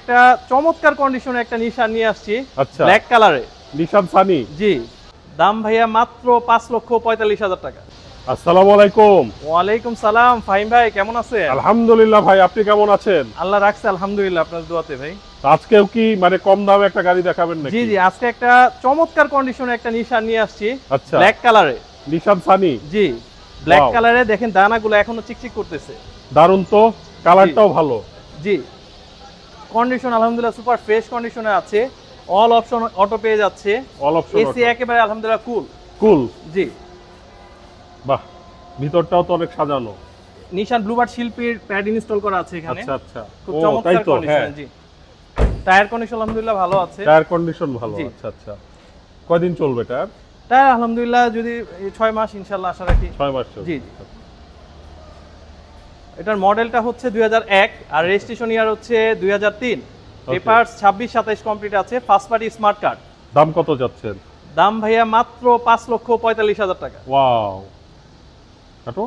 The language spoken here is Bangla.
একটা চমৎকার কন্ডিশনে একটা নিশান নিয়ে আসছি। আচ্ছা, ব্ল্যাক কালারে নিশান সানি। জি, দাম ভাইয়া মাত্র 5,45,000 টাকা। আসসালামু আলাইকুম। ওয়ালাইকুম সালাম ফাহিম ভাই, কেমন আছেন? আলহামদুলিল্লাহ ভাই, আপনি কেমন আছেন? আল্লাহ রাখছে, আলহামদুলিল্লাহ আপনার দোয়াতে ভাই। আজকেও কি মানে কম দামে একটা গাড়ি দেখাবেন নাকি? জি জি, আজকে একটা চমৎকার কন্ডিশনে একটা নিশান নিয়ে আসছি। আচ্ছা, ব্ল্যাক কালারে। নিশান সানি। জি, ব্ল্যাক Wow. কালারে দেখেন দানাগুলো এখনো চিকচিক করতেছে। দারুণ তো, কালারটাও ভালো। জি, কন্ডিশন আলহামদুলিল্লাহ সুপার ফ্রেশ কন্ডিশনে আছে। অল অপশন অটো পেয়ে যাচ্ছে। অল অপশন এসি একেবারে আলহামদুলিল্লাহ কুল। কুল। জি, বাহ, ভিতরটাও তো অনেক সাজানো। নিশান ব্লুবার্ড শিল্পীর প্যাড ইনস্টল করা আছে এখানে। আচ্ছা আচ্ছা, খুব ও তাই চমৎকার তো। কন্ডিশন। হ্যাঁ, জি, টায়ার কন্ডিশন আলহামদুলিল্লাহ ভালো আছে। টায়ার কন্ডিশন ভালো। জি। আচ্ছা আচ্ছা, কয়দিন চলবে টায়ার? টায়ার আলহামদুলিল্লাহ যদি 6 মাস ইনশাআল্লাহ আশা রাখি। 6 মাস চলবে। জি জি। এটার মডেলটা হচ্ছে 2001 আর রেজিস্ট্রেশন ইয়ার হচ্ছে 2003। পেপারস 26-27 কমপ্লিট আছে। First party smart card. দাম কত যাচ্ছেন? দাম ভাইয়া মাত্র 5,45,000 টাকা। ওয়াও, কাটো।